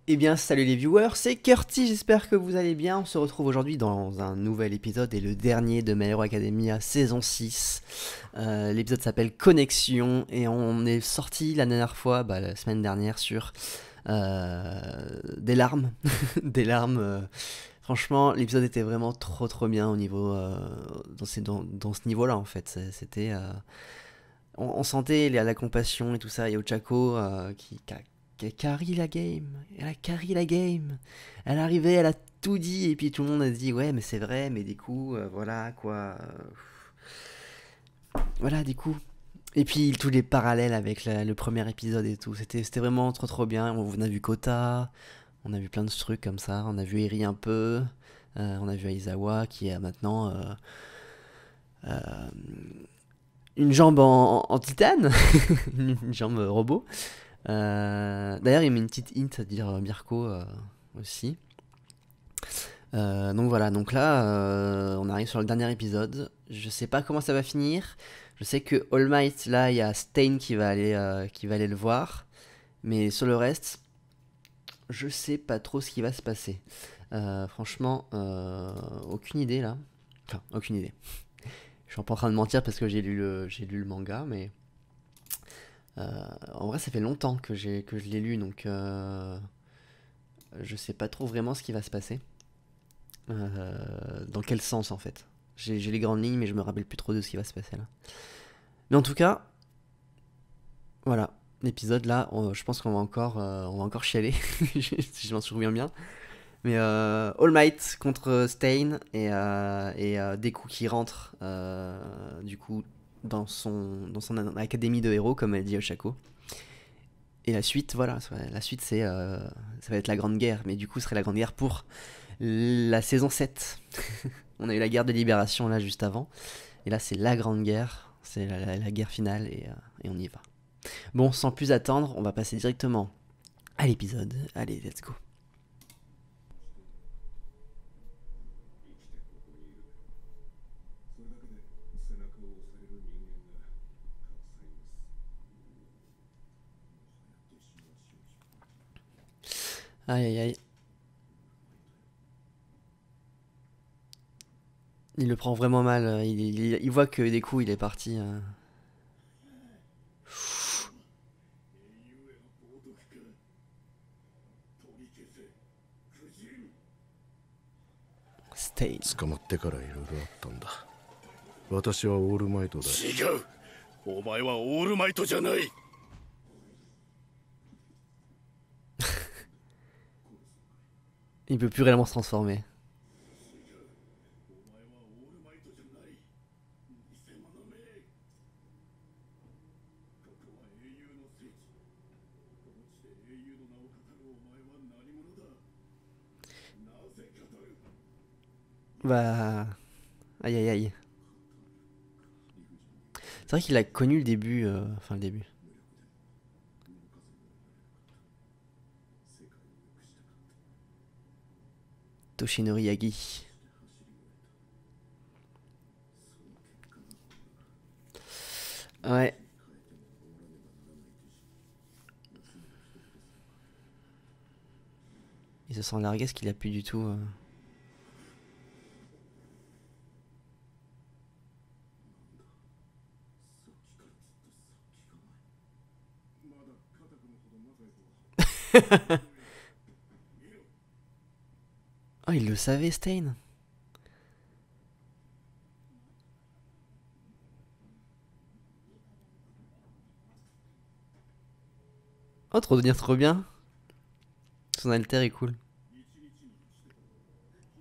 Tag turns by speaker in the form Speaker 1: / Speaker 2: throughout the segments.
Speaker 1: Eh bien, salut les viewers, c'est Curti, j'espère que vous allez bien. On se retrouve aujourd'hui dans un nouvel épisode et le dernier de My Hero Academia saison 6. L'épisode s'appelle Connexion et on est sorti la dernière fois, la semaine dernière, sur des larmes. Des larmes. Franchement, l'épisode était vraiment trop bien au niveau, dans ce niveau-là en fait. C'était, on sentait la compassion et tout ça. Et Ochako qui a carry la game. Elle a carry la game. Elle est arrivée, elle a tout dit. Et puis tout le monde a dit ouais, mais c'est vrai, mais des coups, voilà quoi. Voilà, des coups. Et puis tous les parallèles avec le premier épisode et tout. C'était vraiment trop bien. On a vu Kota. On a vu plein de trucs comme ça. On a vu Eri un peu. On a vu Aizawa qui a maintenant euh, une jambe en titane. Une jambe robot. D'ailleurs, il met une petite hint à dire Mirko aussi. Donc voilà, donc là, on arrive sur le dernier épisode. Je sais pas comment ça va finir. Je sais que All Might, là, il y a Stain qui va aller le voir. Mais sur le reste, je sais pas trop ce qui va se passer. Franchement, aucune idée là. Enfin, aucune idée. Je suis pas en train de mentir parce que j'ai lu le manga, mais en vrai, ça fait longtemps que je l'ai lu, donc je sais pas trop vraiment ce qui va se passer. Dans quel sens en fait. J'ai les grandes lignes, mais je me rappelle plus trop de ce qui va se passer là. Mais en tout cas, voilà, l'épisode là, je pense on va encore chialer, si je m'en souviens bien. Mais All Might contre Stain et Deku qui rentre du coup dans son académie de héros, comme elle dit Oshako. Et la suite, voilà, la suite ça va être la grande guerre, mais du coup ce serait la grande guerre pour la saison 7. On a eu la guerre de libération là juste avant, et là c'est la grande guerre, c'est la guerre finale et on y va. Bon, sans plus attendre, on va passer directement à l'épisode. Allez, let's go. Aïe aïe aïe. Il le prend vraiment mal. Il voit que des coups il est parti. Stain.
Speaker 2: 捕まってからいろいろあったんだ。私はオールマイトだ。違う。お前はオールマイトじゃない。
Speaker 1: Il peut plus réellement se transformer. Bah. Aïe aïe aïe. C'est vrai qu'il a connu le début. Enfin, le début. Toshinori Yagi. Ouais. Il se sent largué, ce qu'il a plus du tout. Oh, il le savait, Stain. Oh, trop devenir trop bien. Son alter est cool.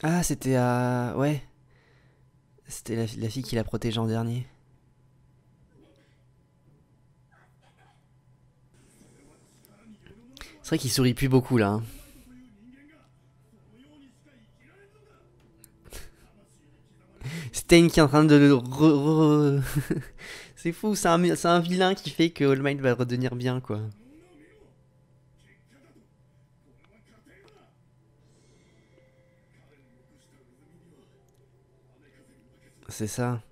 Speaker 1: Ah, c'était à. Ouais. C'était la fille qui l'a protégé en dernier. C'est vrai qu'il sourit plus beaucoup là. Hein. Stain qui est en train de c'est fou, c'est un vilain qui fait que All Might va redevenir bien quoi. C'est ça.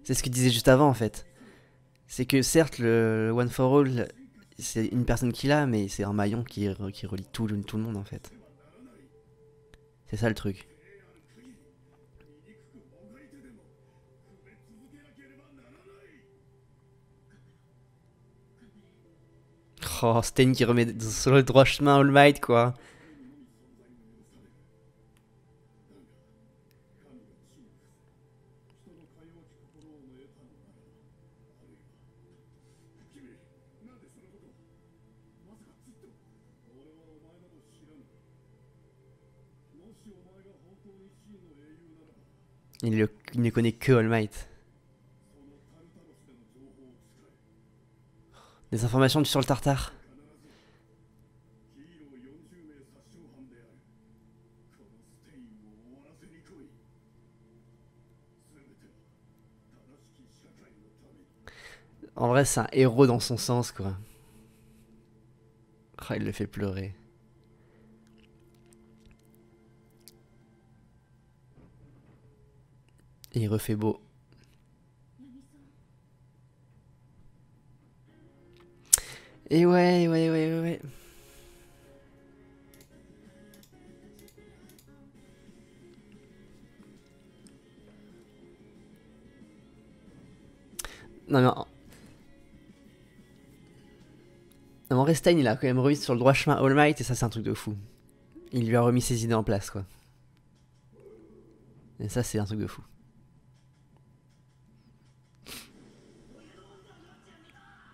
Speaker 1: C'est ce qu'il disait juste avant en fait. C'est que certes le One for All c'est une personne qui l'a, mais c'est un maillon qui relie tout le monde en fait. C'est ça le truc. Oh, Stain qui remet sur le droit chemin All Might quoi. Il ne connaît que All Might. Des informations sur le Tartare. En vrai, c'est un héros dans son sens, quoi. Oh, il le fait pleurer. Et il refait beau. Et ouais. Non mais en vrai, Stein, il a quand même remis sur le droit chemin All Might et ça, c'est un truc de fou. Il lui a remis ses idées en place, quoi. Et ça, c'est un truc de fou.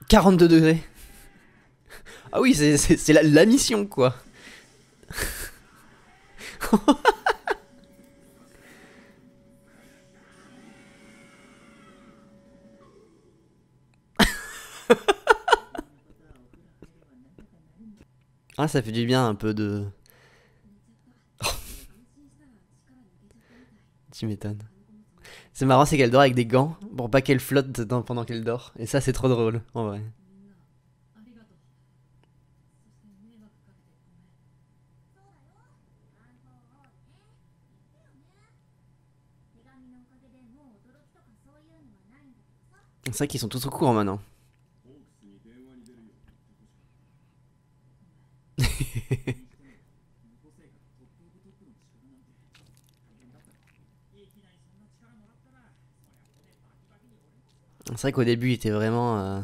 Speaker 1: « 42 degrés !» Ah oui, c'est la mission, quoi. Ah, ça fait du bien un peu de... Tu m'étonnes. C'est marrant, c'est qu'elle dort avec des gants pour pas qu'elle flotte pendant qu'elle dort. Et ça, c'est trop drôle, en vrai. C'est vrai qu'ils sont tous au courant maintenant. C'est vrai qu'au début, il était vraiment...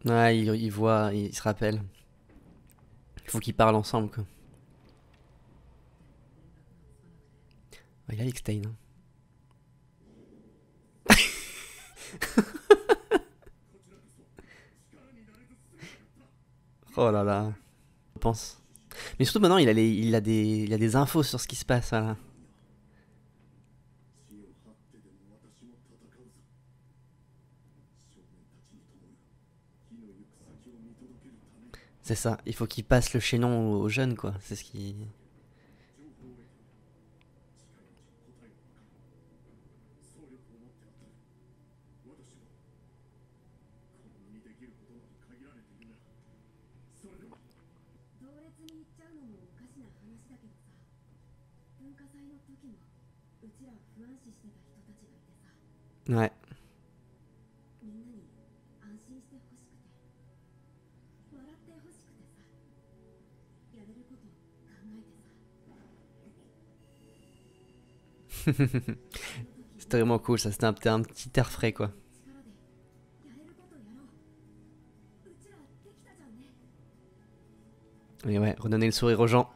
Speaker 1: Ouais, il voit, il se rappelle. Il faut qu'ils parlent ensemble, quoi. Ouais, il est avec Stein. Hein. Oh là là. Je pense. Mais surtout maintenant, il a des infos sur ce qui se passe, voilà. C'est ça, il faut qu'il passe le chaînon aux jeunes, quoi. C'est ce qui... Ouais. C'était vraiment cool, ça. C'était un petit air frais, quoi. Et ouais, redonner le sourire aux gens.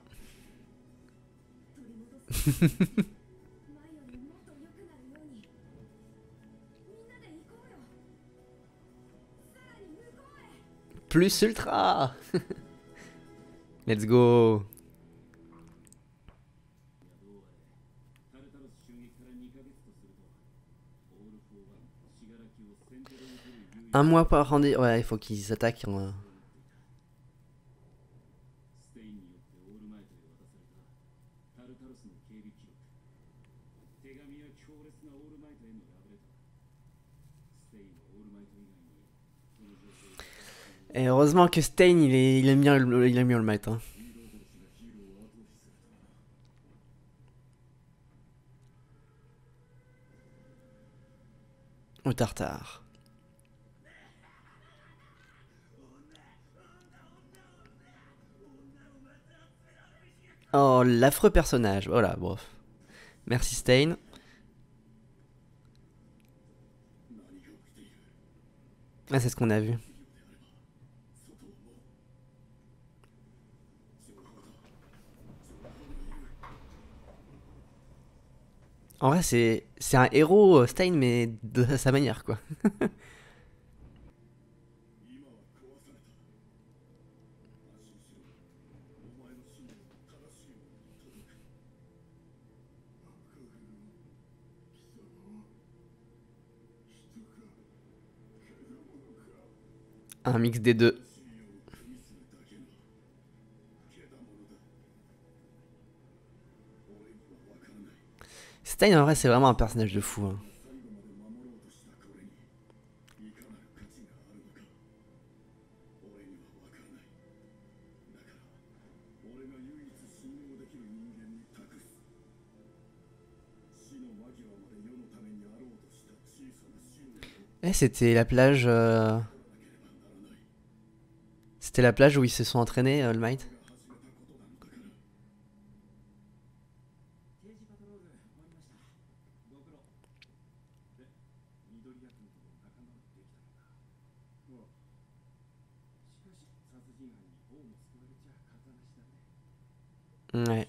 Speaker 1: Plus ultra. Let's go. Un mois par rendez-vous. Ouais, il faut qu'ils s'attaquent. Et heureusement que Stein, il aime bien le Might. Hein. Au tartare. Oh, l'affreux personnage. Voilà, bref. Merci Stein. Ah, c'est ce qu'on a vu. En vrai, c'est un héros, Stein, mais de sa manière, quoi. Un mix des deux. Stein, en vrai, c'est vraiment un personnage de fou, hein. Eh, c'était la plage. C'était la plage où ils se sont entraînés, All Might. Ouais.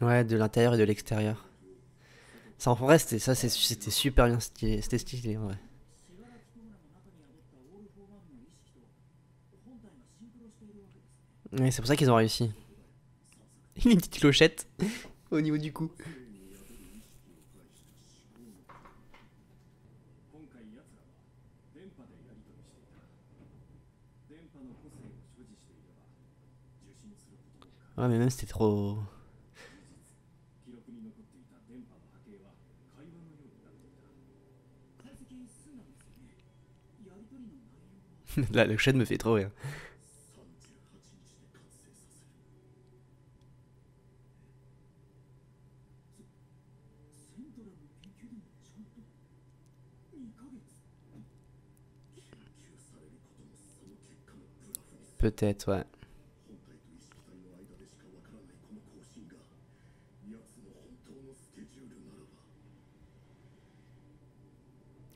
Speaker 1: Ouais, de l'intérieur et de l'extérieur. Ça, en vrai, c'était super bien stylé. C'était stylé, en vrai. Ouais, c'est pour ça qu'ils ont réussi. Une petite clochette au niveau du cou. Ouais, mais même c'était trop. La clochette me fait trop rire. Peut-être, ouais.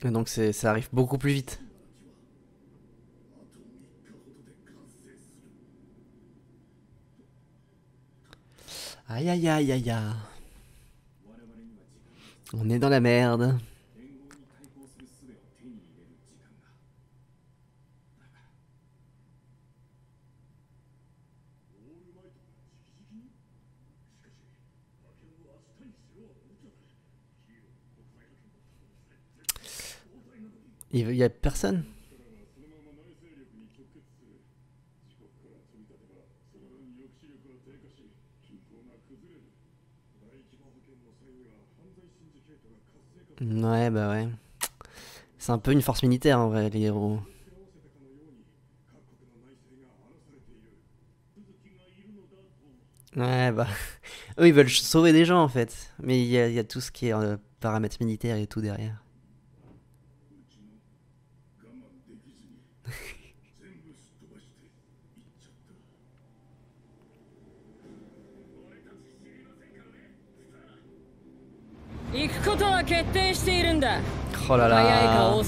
Speaker 1: Et donc ça arrive beaucoup plus vite. Aïe aïe aïe aïe aïe. On est dans la merde. Il y a personne. Ouais, bah ouais. C'est un peu une force militaire en vrai, les héros. Ouais, bah. Eux, ils veulent sauver des gens en fait. Mais il y a tout ce qui est paramètres militaires et tout derrière. Oh là là.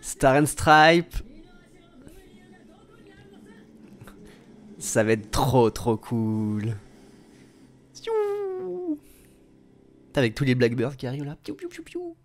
Speaker 1: Star and Stripe. Ça va être trop trop cool. Avec tous les Blackbirds qui arrivent là. Piou, piou, piou, piou.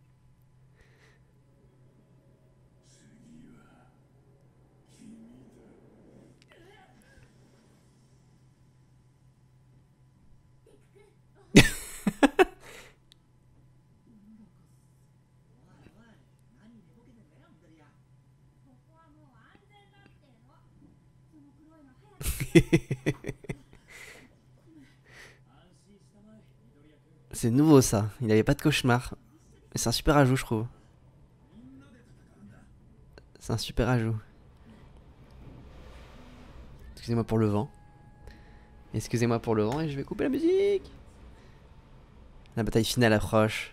Speaker 1: C'est nouveau ça, il avait pas de cauchemar. C'est un super ajout, je trouve. C'est un super ajout. Excusez-moi pour le vent. Excusez-moi pour le vent et je vais couper la musique. La bataille finale approche.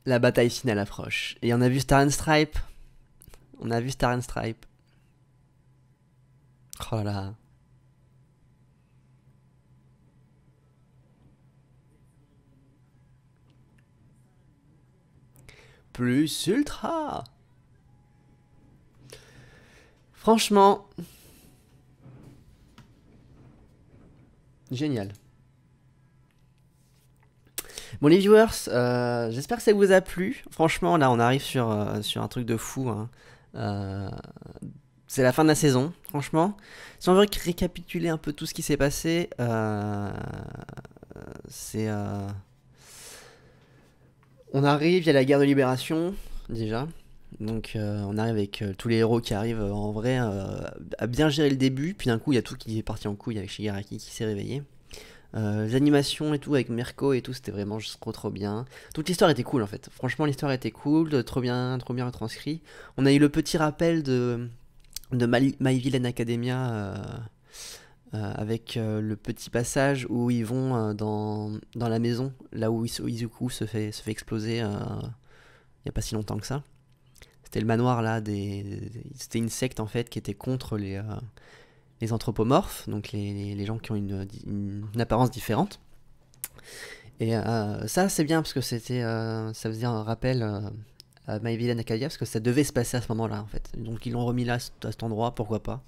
Speaker 1: La bataille finale approche. Et on a vu Star and Stripe. On a vu Star and Stripe. Oh là là. Plus ultra. Franchement. Génial. Bon les viewers, j'espère que ça vous a plu. Franchement là on arrive sur un truc de fou. Hein. C'est la fin de la saison, franchement. Si on veut récapituler un peu tout ce qui s'est passé, c'est... On arrive, il y a la guerre de libération, déjà. Donc on arrive avec tous les héros qui arrivent en vrai à bien gérer le début. Puis d'un coup il y a tout qui est parti en couille avec Shigaraki qui s'est réveillé. Les animations et tout avec Mirko et tout, c'était vraiment juste trop bien. Toute l'histoire était cool en fait. Franchement, l'histoire était cool, trop bien retranscrit. On a eu le petit rappel de My Villain Academia avec le petit passage où ils vont dans la maison, là où Izuku se fait exploser il n'y a pas si longtemps que ça. C'était le manoir là, c'était une secte en fait qui était contre les anthropomorphes, donc les gens qui ont une apparence différente. Et ça c'est bien parce que ça faisait un rappel à My Villain Academia parce que ça devait se passer à ce moment-là en fait. Donc ils l'ont remis là à cet endroit, pourquoi pas.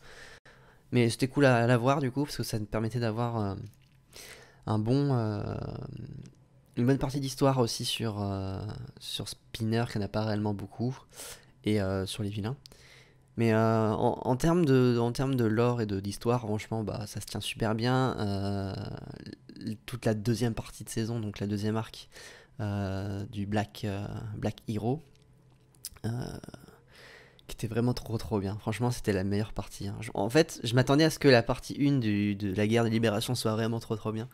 Speaker 1: Mais c'était cool à la voir du coup parce que ça nous permettait d'avoir une bonne partie d'histoire aussi sur Spinner qui n'a pas réellement beaucoup et sur les vilains. Mais en termes de lore et d'histoire, franchement, bah, ça se tient super bien. Toute la deuxième partie de saison, donc la deuxième arc du Black Hero, qui était vraiment trop bien. Franchement, c'était la meilleure partie. Hein. En fait, je m'attendais à ce que la partie 1 de la guerre de libération soit vraiment trop bien.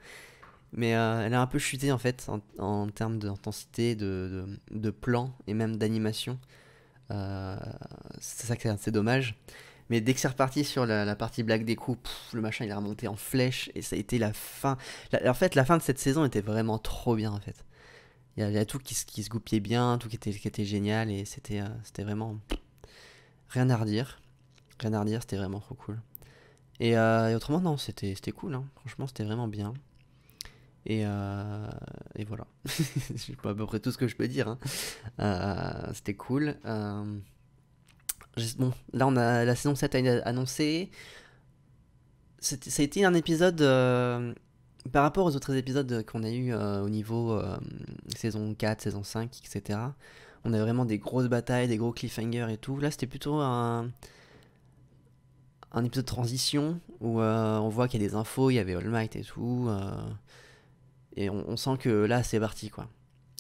Speaker 1: Mais elle a un peu chuté en fait en termes d'intensité, de plan et même d'animation. C'est ça que c'est dommage. Mais dès que c'est reparti sur la partie Black Deku, le machin il est remonté en flèche et ça a été la fin. En fait, la fin de cette saison était vraiment trop bien en fait. Il y a tout qui se goupillait bien, tout qui était génial et c'était vraiment rien à redire. Rien à redire, c'était vraiment trop cool. Et autrement, non, c'était cool. Hein. Franchement, c'était vraiment bien. Et voilà. C'est pas à peu près tout ce que je peux dire. Hein. C'était cool. Bon, là, on a la saison 7 a annoncé. Ça a été un épisode. Par rapport aux autres épisodes qu'on a eu au niveau saison 4, saison 5, etc. On a vraiment des grosses batailles, des gros cliffhangers et tout. Là, c'était plutôt un épisode de transition où on voit qu'il y a des infos, il y avait All Might et tout. Et on sent que là, c'est parti, quoi.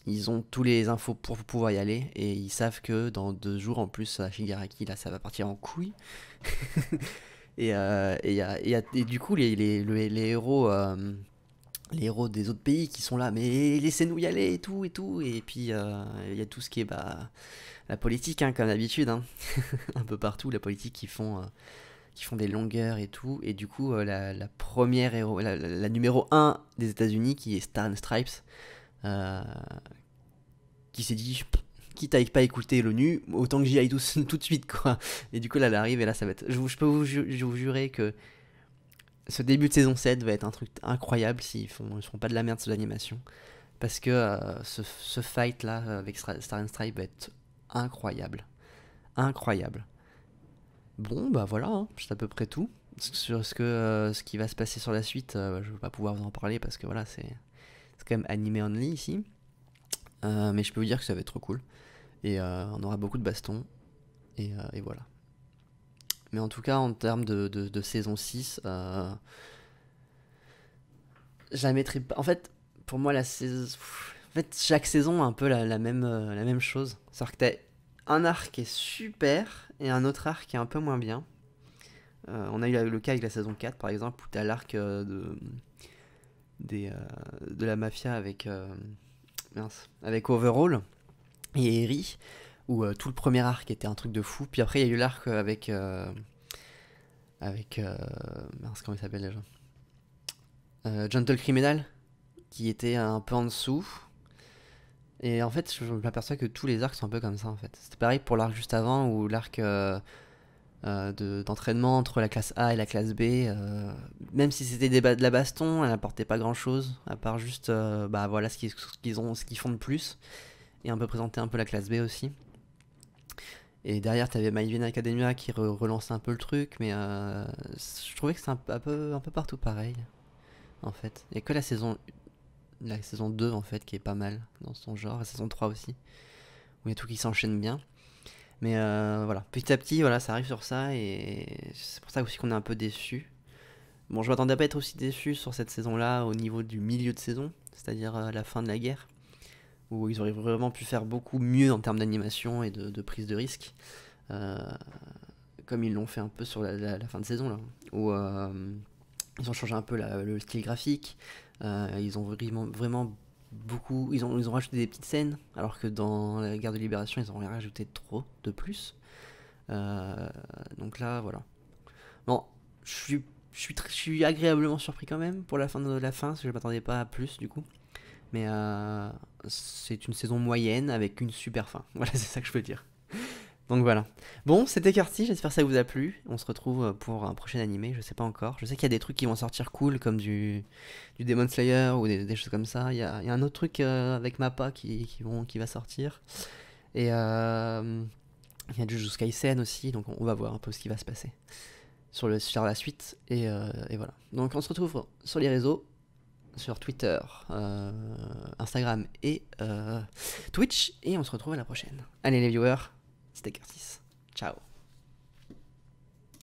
Speaker 1: Ils ont tous les infos pour pouvoir y aller. Et ils savent que dans 2 jours, en plus, à Shigaraki, là, ça va partir en couille. Et du coup, les héros... les héros des autres pays qui sont là, mais laissez-nous y aller et tout, et tout. Et puis, il y a tout ce qui est la politique, hein, comme d'habitude. Hein. Un peu partout, la politique qui font des longueurs et tout. Et du coup, la première héros, la numéro 1 des États-Unis, qui est Star and Stripes, qui s'est dit, quitte à pas écouter l'ONU, autant que j'y aille tout de suite, quoi. Et du coup, là, elle arrive, et là, ça va être. Je peux vous jurer que ce début de saison 7 va être un truc incroyable s'ils font pas de la merde sur l'animation. Parce que ce fight là avec Star and Stripe va être incroyable. Incroyable. Bon, bah voilà, hein, c'est à peu près tout. Sur ce qui va se passer sur la suite, je vais pas pouvoir vous en parler parce que voilà, c'est quand même animé only ici. Mais je peux vous dire que ça va être trop cool. Et on aura beaucoup de bastons. Et voilà. Mais en tout cas, en termes de saison 6, je la mettrai pas. En fait, pour moi, la saison. En fait, chaque saison a un peu la même chose. C'est-à-dire que t'as un arc qui est super et un autre arc qui est un peu moins bien. On a eu le cas avec la saison 4 par exemple, où t'as l'arc de la mafia avec Overall et Eri, où tout le premier arc était un truc de fou. Puis après, il y a eu l'arc mince, comment il s'appelle déjà, Gentle Criminal, qui était un peu en dessous. Et en fait, je m'aperçois que tous les arcs sont un peu comme ça en fait. C'était pareil pour l'arc juste avant, ou l'arc d'entraînement entre la classe A et la classe B. Même si c'était de la baston, elle n'apportait pas grand chose, à part juste bah, voilà ce qu'ils font de plus. Et un peu présenter un peu la classe B aussi. Et derrière, t'avais My Hero Academia qui relançait un peu le truc, mais je trouvais que c'est un peu partout pareil, en fait. Il n'y a que la saison 2, en fait, qui est pas mal dans son genre, la saison 3 aussi, où il y a tout qui s'enchaîne bien. Mais voilà, petit à petit, voilà, ça arrive sur ça, et c'est pour ça aussi qu'on est un peu déçus. Bon, je m'attendais à pas être aussi déçu sur cette saison-là au niveau du milieu de saison, c'est-à-dire la fin de la guerre, où ils auraient vraiment pu faire beaucoup mieux en termes d'animation et de prise de risque, euh, comme ils l'ont fait un peu sur la fin de saison, là, où ils ont changé un peu le style graphique, ils ont vraiment beaucoup, ils ont rajouté des petites scènes, alors que dans la guerre de libération, ils ont rien rajouté trop de plus. Donc là, voilà. Bon, je suis agréablement surpris quand même pour la fin de la fin, parce que je m'attendais pas à plus du coup. Mais c'est une saison moyenne avec une super fin. Voilà, c'est ça que je peux dire. Donc voilà. Bon, c'était Carty, j'espère que ça vous a plu. On se retrouve pour un prochain animé, je sais pas encore. Je sais qu'il y a des trucs qui vont sortir cool, comme du Demon Slayer ou des choses comme ça. Il y a un autre truc avec Mappa qui va sortir. Et il y a Jujutsu Kaisen aussi, donc on va voir un peu ce qui va se passer sur la suite. Et voilà. Donc on se retrouve sur les réseaux, sur Twitter, Instagram et Twitch. Et on se retrouve à la prochaine. Allez les viewers, c'était Curtis. Ciao.